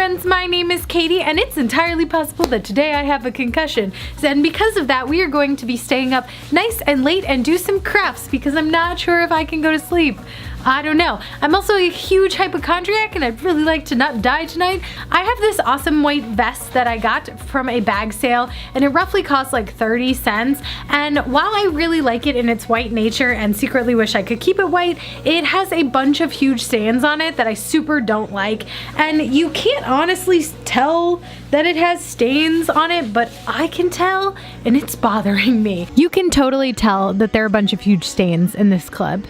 friends, my name is Katie and it's entirely possible that today I have a concussion. And because of that, we are going to be staying up nice and late and do some crafts because I'm not sure if I can go to sleep. I don't know. I'm also a huge hypochondriac and I'd really like to not die tonight. I have this awesome white vest that I got from a bag sale and it roughly costs like 30 cents. And while I really like it in its white nature and secretly wish I could keep it white, it has a bunch of huge stains on it that I super don't like. And you can't honestly tell that it has stains on it, but I can tell and it's bothering me. You can totally tell that there are a bunch of huge stains in this club.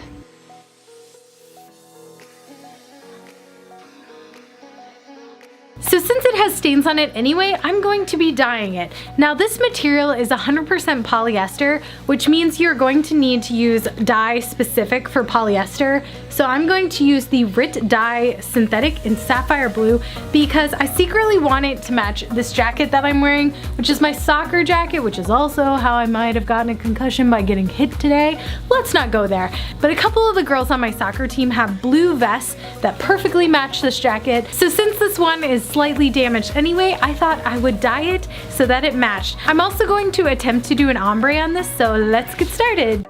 So since it has stains on it anyway, I'm going to be dyeing it. Now this material is 100% polyester, which means you're going to need to use dye specific for polyester. So I'm going to use the RIT Dyemore Synthetic in Sapphire Blue because I secretly want it to match this jacket that I'm wearing, which is my soccer jacket, which is also how I might have gotten a concussion by getting hit today. Let's not go there. But a couple of the girls on my soccer team have blue vests that perfectly match this jacket. So since this one is slightly damaged anyway, I thought I would dye it so that it matched. I'm also going to attempt to do an ombre on this, so let's get started.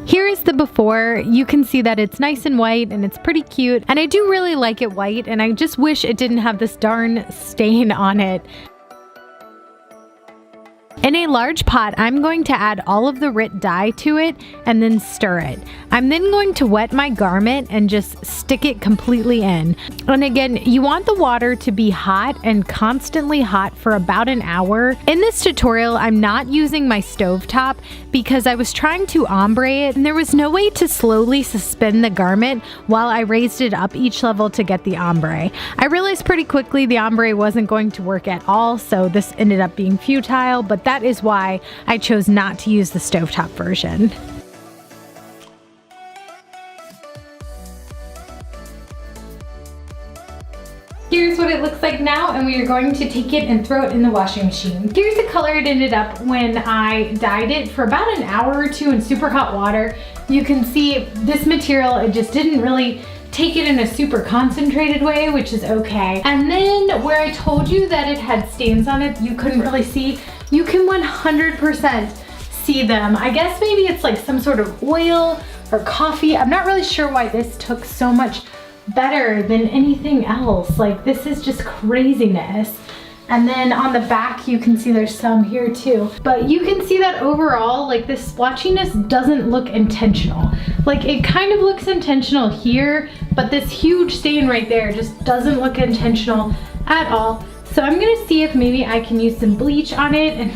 Here is the before. You can see that it's nice and white and it's pretty cute, and I do really like it white, and I just wish it didn't have this darn stain on it. In a large pot, I'm going to add all of the RIT dye to it and then stir it. I'm then going to wet my garment and just stick it completely in. And again, you want the water to be hot and constantly hot for about an hour. In this tutorial, I'm not using my stovetop because I was trying to ombre it and there was no way to slowly suspend the garment while I raised it up each level to get the ombre. I realized pretty quickly the ombre wasn't going to work at all, so this ended up being futile, but that is why I chose not to use the stovetop version. Here's what it looks like now, and we are going to take it and throw it in the washing machine. Here's the color it ended up when I dyed it for about an hour or two in super hot water. You can see this material, it just didn't really take it in a super concentrated way, which is okay. And then where I told you that it had stains on it, you couldn't really see, you can 100% see them. I guess maybe it's like some sort of oil or coffee. I'm not really sure why this took so much better than anything else. Like, this is just craziness. And then on the back, you can see there's some here too. But you can see that overall, like, this splotchiness doesn't look intentional. Like, it kind of looks intentional here, but this huge stain right there just doesn't look intentional at all. So I'm gonna see if maybe I can use some bleach on it and,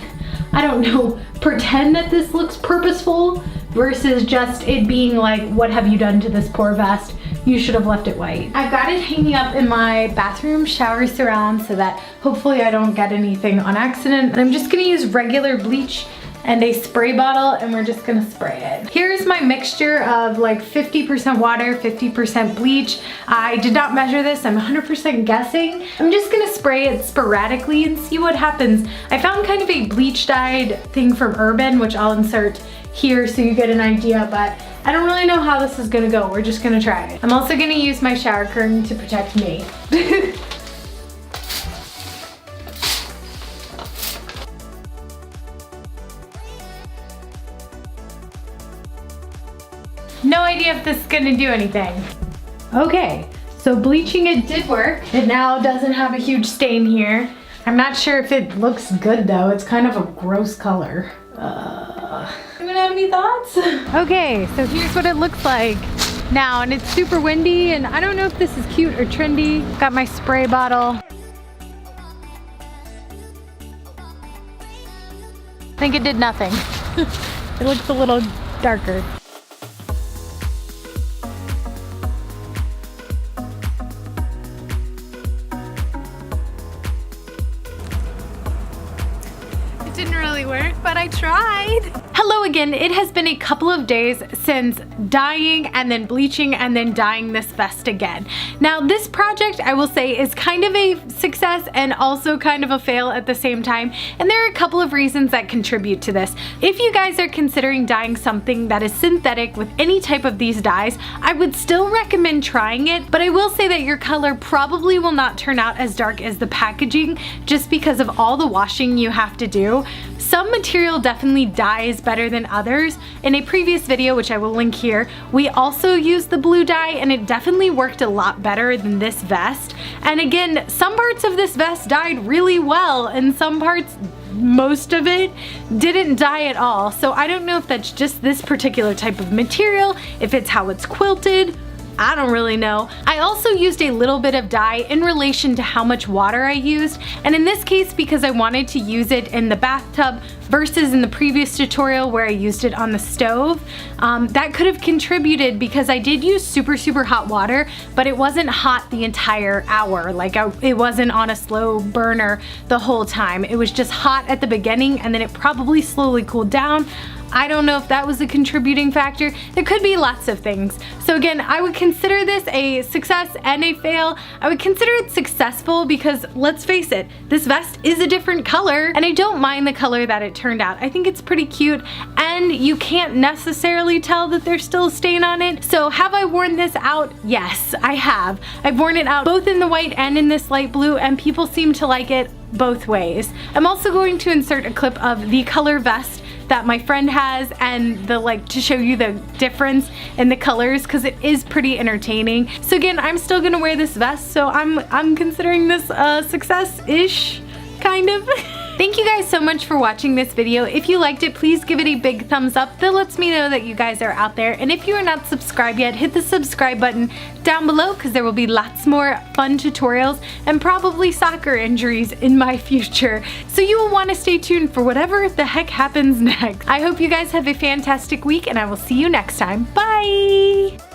I don't know, pretend that this looks purposeful versus just it being like, what have you done to this poor vest? You should have left it white. I've got it hanging up in my bathroom shower surround so that hopefully I don't get anything on accident. And I'm just gonna use regular bleach and a spray bottle, and we're just gonna spray it. Here's my mixture of like 50% water, 50% bleach. I did not measure this, I'm 100% guessing. I'm just gonna spray it sporadically and see what happens. I found kind of a bleach dyed thing from Urban, which I'll insert here so you get an idea, but I don't really know how this is gonna go. We're just gonna try it. I'm also gonna use my shower curtain to protect me. No idea if this is gonna do anything. Okay, so bleaching it did work. It now doesn't have a huge stain here. I'm not sure if it looks good though. It's kind of a gross color. Anyone have any thoughts? Okay, so here's what it looks like now, and it's super windy, and I don't know if this is cute or trendy. Got my spray bottle. I think it did nothing. It looks a little darker. Didn't really work, but I tried. Hello again, it has been a couple of days since dyeing and then bleaching and then dyeing this vest again. Now this project, I will say, is kind of a success and also kind of a fail at the same time, and there are a couple of reasons that contribute to this. If you guys are considering dyeing something that is synthetic with any type of these dyes, I would still recommend trying it, but I will say that your color probably will not turn out as dark as the packaging just because of all the washing you have to do. Some material definitely dyes better than others. In a previous video, which I will link here, we also used the blue dye and it definitely worked a lot better than this vest. And again, some parts of this vest dyed really well and some parts, most of it, didn't dye at all. So I don't know if that's just this particular type of material, if it's how it's quilted, I don't really know. I also used a little bit of dye in relation to how much water I used, and in this case, because I wanted to use it in the bathtub versus in the previous tutorial where I used it on the stove, that could have contributed because I did use super hot water, but it wasn't hot the entire hour. Like it wasn't on a slow burner the whole time. It was just hot at the beginning and then it probably slowly cooled down. I don't know if that was a contributing factor. There could be lots of things. So again, I would consider this a success and a fail. I would consider it successful because, let's face it, this vest is a different color and I don't mind the color that it turned out. I think it's pretty cute and you can't necessarily tell that there's still a stain on it. So have I worn this out? Yes, I have. I've worn it out both in the white and in this light blue and people seem to like it both ways. I'm also going to insert a clip of the color vest that my friend has and to show you the difference in the colors because it is pretty entertaining. So again, I'm still gonna wear this vest, so I'm considering this a success-ish, kind of. Thank you guys so much for watching this video. If you liked it, please give it a big thumbs up. That lets me know that you guys are out there. And if you are not subscribed yet, hit the subscribe button down below because there will be lots more fun tutorials and probably soccer injuries in my future. So you will want to stay tuned for whatever the heck happens next. I hope you guys have a fantastic week and I will see you next time. Bye!